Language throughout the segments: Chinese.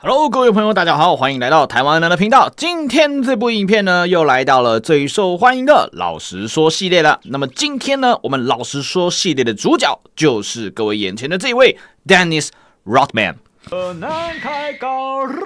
Hello， 各位朋友，大家好，欢迎来到台湾人的频道。今天这部影片呢，又来到了最受欢迎的老实说系列了。那么今天呢，我们老实说系列的主角就是各位眼前的这一位 Dennis Rodman。南开高热，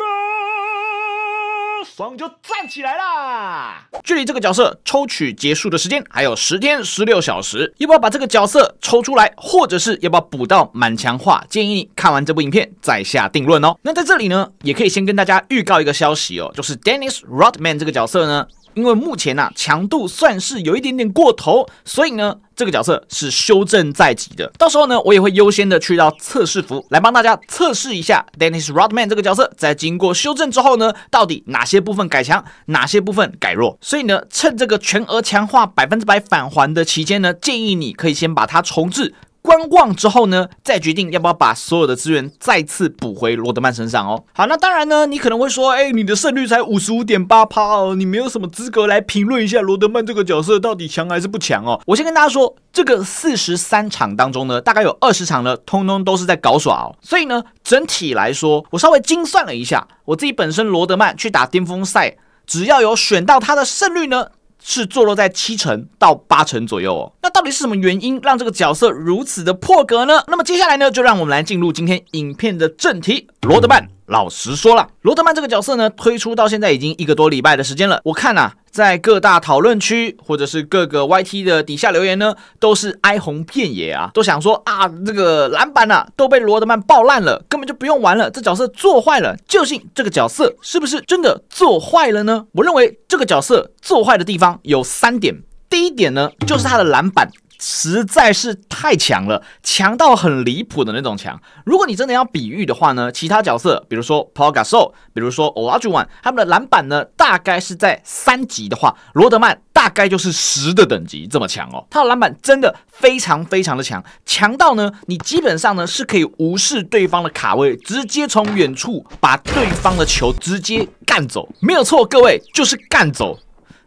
爽就站起来啦！距离这个角色抽取结束的时间还有10天16小时，要不要把这个角色抽出来，或者是要不要补到满强化？建议你看完这部影片再下定论哦。那在这里呢，也可以先跟大家预告一个消息哦，就是 Dennis Rodman 这个角色呢，因为目前强度算是有一点点过头，所以呢，这个角色是修正在即的。到时候呢，我也会优先的去到测试服来帮大家测试一下 Dennis Rodman 这个角色在经过修正之后呢，到底哪些部分改强，哪些部分改弱。所以呢，趁这个全额强化100%返还的期间呢，建议你可以先把它重置。观望之后呢，再决定要不要把所有的资源再次补回罗德曼身上哦。好，那当然呢，你可能会说，你的胜率才55.8%哦，你没有什么资格来评论一下罗德曼这个角色到底强还是不强哦。我先跟大家说，这个43场当中呢，大概有20场呢，通通都是在搞耍哦。所以呢，整体来说，我稍微精算了一下，我自己本身罗德曼去打巅峰赛，只要有选到他的胜率呢，是坐落在7成到8成左右哦。那到底是什么原因让这个角色如此的破格呢？那么接下来呢，就让我们来进入今天影片的正题。罗德曼，老实说了，罗德曼这个角色呢，推出到现在已经1个多礼拜的时间了。我看在各大讨论区或者是各个 YT 的底下留言呢，都是哀鸿遍野啊，都想说这个篮板都被罗德曼爆烂了，根本就不用玩了，这角色做坏了。究竟这个角色是不是真的做坏了呢？我认为这个角色做坏的地方有3点。第一点呢，就是他的篮板实在是太强了，强到很离谱的那种强。如果你真的要比喻的话呢，其他角色，比如说 Paul Gasol， 比如说 Olajuwon， 他们的篮板呢，大概是在3级的话，罗德曼大概就是10的等级这么强哦。他的篮板真的非常非常的强，强到呢，你基本上呢是可以无视对方的卡位，直接从远处把对方的球直接干走。没有错，各位，就是干走。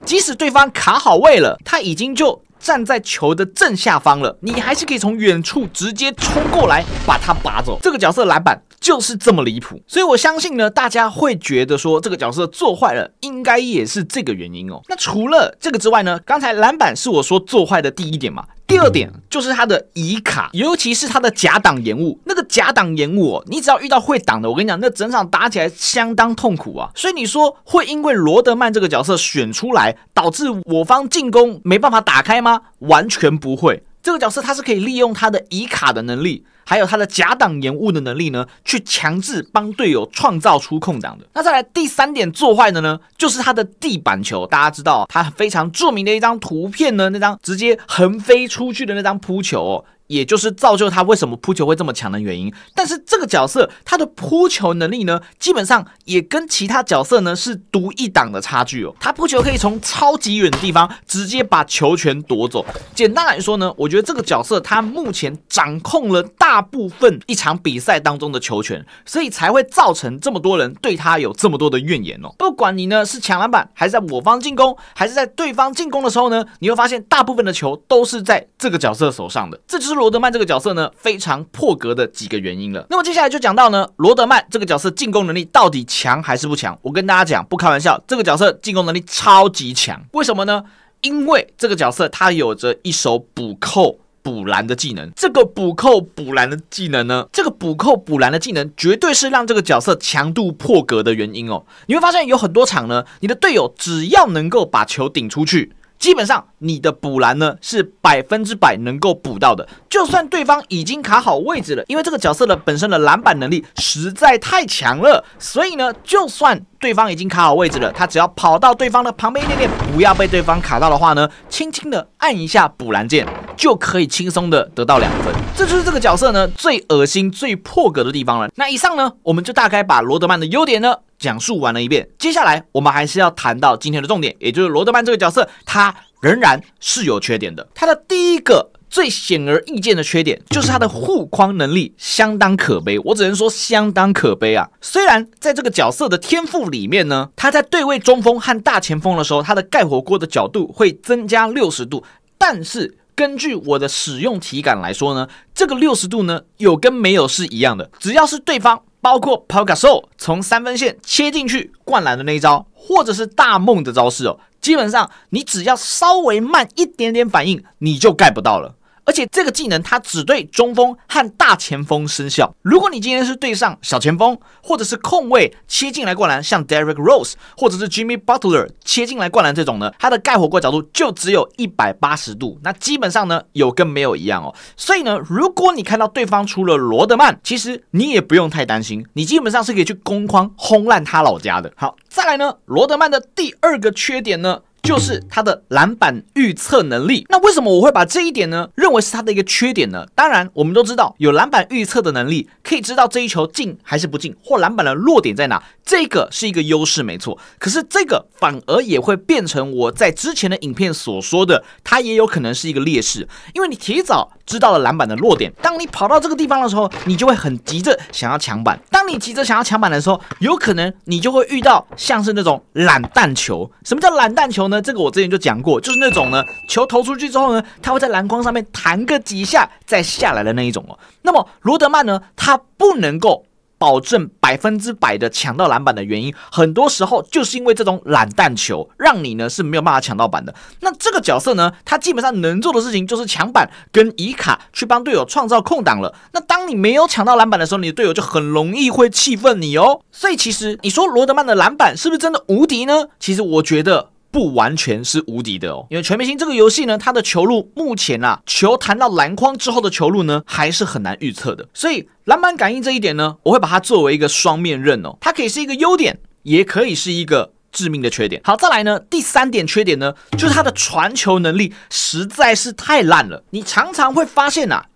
即使对方卡好位了，他已经就站在球的正下方了，你还是可以从远处直接冲过来把他拔走。这个角色篮板就是这么离谱，所以我相信呢，大家会觉得说这个角色做坏了，应该也是这个原因哦。那除了这个之外呢，刚才篮板是我说做坏的第一点嘛。第二点就是他的移卡，尤其是他的假挡延误。那个假挡延误你只要遇到会挡的，我跟你讲，那整场打起来相当痛苦啊。所以你说会因为罗德曼这个角色选出来，导致我方进攻没办法打开吗？完全不会。这个角色他是可以利用他的移卡的能力，还有他的假挡延误的能力呢，去强制帮队友创造出空档的。那再来第3点做坏的呢，就是他的地板球。大家知道他非常著名的一张图片呢，那张直接横飞出去的那张扑球也就是造就他为什么扑球会这么强的原因。但是这个角色他的扑球能力呢，基本上也跟其他角色呢是独一档的差距哦。他扑球可以从超级远的地方直接把球权夺走。简单来说呢，我觉得这个角色他目前掌控了大部分一场比赛当中的球权，所以才会造成这么多人对他有这么多的怨言哦。不管你呢是抢篮板，还是在我方进攻，还是在对方进攻的时候呢，你会发现大部分的球都是在这个角色手上的。这就是罗德曼这个角色呢非常破格的几个原因了。那么接下来就讲到呢，罗德曼这个角色进攻能力到底强还是不强？我跟大家讲，不开玩笑，这个角色进攻能力超级强。为什么呢？因为这个角色他有着一手补扣补篮的技能。这个补扣补篮的技能呢，绝对是让这个角色强度破格的原因哦。你会发现有很多场呢，你的队友只要能够把球顶出去，基本上你的补篮呢是100%能够补到的。就算对方已经卡好位置了，因为这个角色的本身的篮板能力实在太强了，所以呢，就算对方已经卡好位置了，他只要跑到对方的旁边一点点，不要被对方卡到的话呢，轻轻的按一下补篮键，就可以轻松的得到2分。这就是这个角色呢最恶心、最破格的地方了。那以上呢，我们就大概把罗德曼的优点呢讲述完了一遍。接下来我们还是要谈到今天的重点，也就是罗德曼这个角色，他仍然是有缺点的。他的第一个最显而易见的缺点就是他的护框能力相当可悲，我只能说相当可悲啊。虽然在这个角色的天赋里面呢，他在对位中锋和大前锋的时候，他的盖火锅的角度会增加60度，但是根据我的使用体感来说呢，这个60度呢有跟没有是一样的。只要是对方包括 Pau Gasol 从3分线切进去灌篮的那一招，或者是大梦的招式哦，基本上你只要稍微慢一点点反应，你就盖不到了。而且这个技能它只对中锋和大前锋生效。如果你今天是对上小前锋或者是控卫切进来灌篮，像 Derrick Rose 或者是 Jimmy Butler 切进来灌篮这种呢，它的盖火锅角度就只有180度，那基本上呢有跟没有一样哦。所以呢，如果你看到对方出了罗德曼，其实你也不用太担心，你基本上是可以去攻框轰烂他老家的。好，再来呢，罗德曼的第2个缺点呢，就是他的篮板预测能力。那为什么我会把这一点呢认为是他的一个缺点呢？当然我们都知道有篮板预测的能力，可以知道这一球进还是不进，或篮板的落点在哪，这个是一个优势没错。可是这个反而也会变成我在之前的影片所说的，它也有可能是一个劣势，因为你提早知道了篮板的落点，当你跑到这个地方的时候，你就会很急着想要抢板。当你急着想要抢板的时候，有可能你就会遇到像是那种懒蛋球。什么叫懒蛋球呢？这个我之前就讲过，就是那种呢，球投出去之后呢，它会在篮筐上面弹个几下再下来的那一种哦。那么罗德曼呢，他不能够保证100%的抢到篮板的原因，很多时候就是因为这种懒蛋球，让你呢是没有办法抢到板的。那这个角色呢，他基本上能做的事情就是抢板跟以卡去帮队友创造空档了。那当你没有抢到篮板的时候，你的队友就很容易会气愤你哦。所以其实你说罗德曼的篮板是不是真的无敌呢？其实我觉得不完全是无敌的哦，因为全明星这个游戏呢，它的球路目前啊，球弹到篮筐之后的球路呢，还是很难预测的。所以篮板感应这一点呢，我会把它作为一个双面刃哦，它可以是一个优点，也可以是一个致命的缺点。好，再来呢，第3点缺点呢，就是他的传球能力实在是太烂了。你常常会发现啊，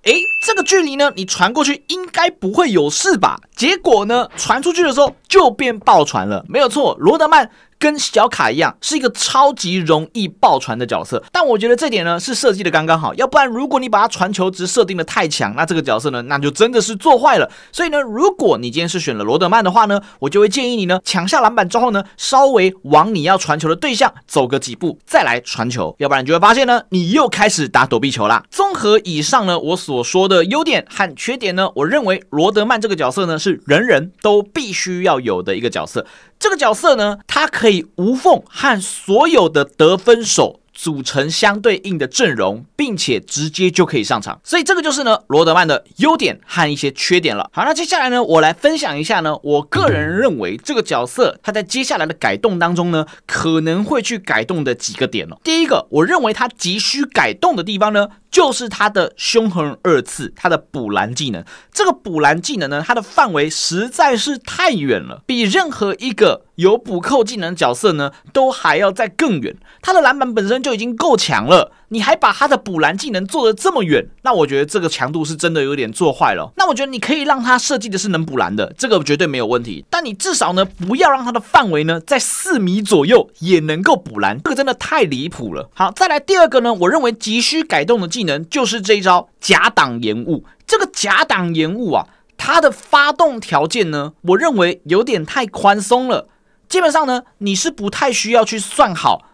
这个距离呢，你传过去应该不会有事吧？结果呢，传出去的时候就变爆传了。没有错，罗德曼跟小卡一样，是一个超级容易爆传的角色，但我觉得这点呢是设计的刚刚好，要不然如果你把它传球值设定的太强，那这个角色呢那就真的是做坏了。所以呢，如果你今天是选了罗德曼的话呢，我就会建议你呢抢下篮板之后呢，稍微往你要传球的对象走个几步再来传球，要不然你就会发现呢，你又开始打躲避球啦。综合以上呢我所说的优点和缺点呢，我认为罗德曼这个角色呢是人人都必须要有的一个角色。这个角色呢，它可以无缝和所有的得分手组成相对应的阵容，并且直接就可以上场。所以这个就是呢罗德曼的优点和一些缺点了。好，那接下来呢，我来分享一下呢，我个人认为这个角色它在接下来的改动当中呢，可能会去改动的几个点哦。第一个，我认为它急需改动的地方呢，就是它的凶横2次，它的补篮技能。这个补篮技能呢，它的范围实在是太远了，比任何一个有补扣技能角色呢都还要再更远。它的篮板本身就已经够强了，你还把它的补篮技能做得这么远，那我觉得这个强度是真的有点做坏了。那我觉得你可以让它设计的是能补篮的，这个绝对没有问题，但你至少呢不要让它的范围呢在4米左右也能够补篮，这个真的太离谱了。好，再来第2个呢，我认为急需改动的技能就是这一招假挡延误。这个假挡延误啊，它的发动条件呢，我认为有点太宽松了。基本上呢，你是不太需要去算好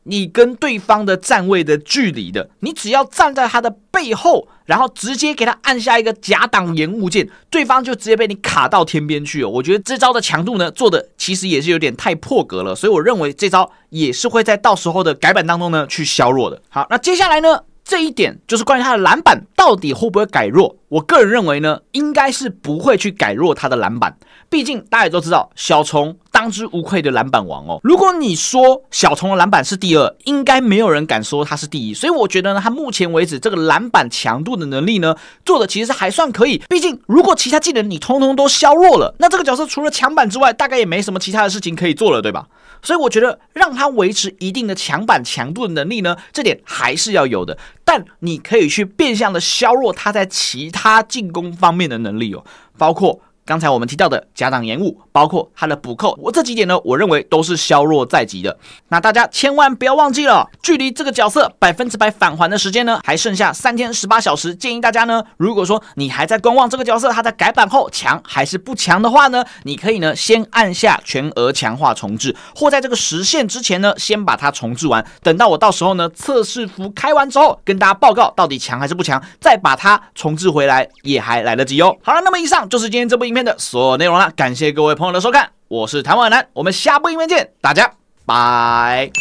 你跟对方的站位的距离的，你只要站在他的背后，然后直接给他按下一个假挡延误键，对方就直接被你卡到天边去哦。我觉得这招的强度呢，做的其实也是有点太破格了，所以我认为这招也是会在到时候的改版当中呢去削弱的。好，那接下来呢，这一点就是关于他的篮板到底会不会改弱。我个人认为呢，应该是不会去改弱他的篮板，毕竟大家也都知道小虫当之无愧的篮板王哦。如果你说小虫的篮板是第2，应该没有人敢说他是第1，所以我觉得呢，他目前为止这个篮板强度的能力呢，做的其实还算可以。毕竟如果其他技能你通通都削弱了，那这个角色除了抢板之外，大概也没什么其他的事情可以做了，对吧？所以我觉得让他维持一定的抢板强度的能力呢，这点还是要有的，但你可以去变相的削弱他在其他进攻方面的能力哦，包括刚才我们提到的假挡延误，包括他的补扣，我这几点呢，我认为都是削弱在即的。那大家千万不要忘记了，距离这个角色100%返还的时间呢，还剩下3天18小时。建议大家呢，如果说你还在观望这个角色它在改版后强还是不强的话呢，你可以呢先按下全额强化重置，或在这个时限之前呢，先把它重置完。等到我到时候呢测试服开完之后，跟大家报告到底强还是不强，再把它重置回来也还来得及哦。好了，那么以上就是今天这部影影片的所有内容啦。感谢各位朋友的收看，我是台湾男，我们下部影片见，大家拜。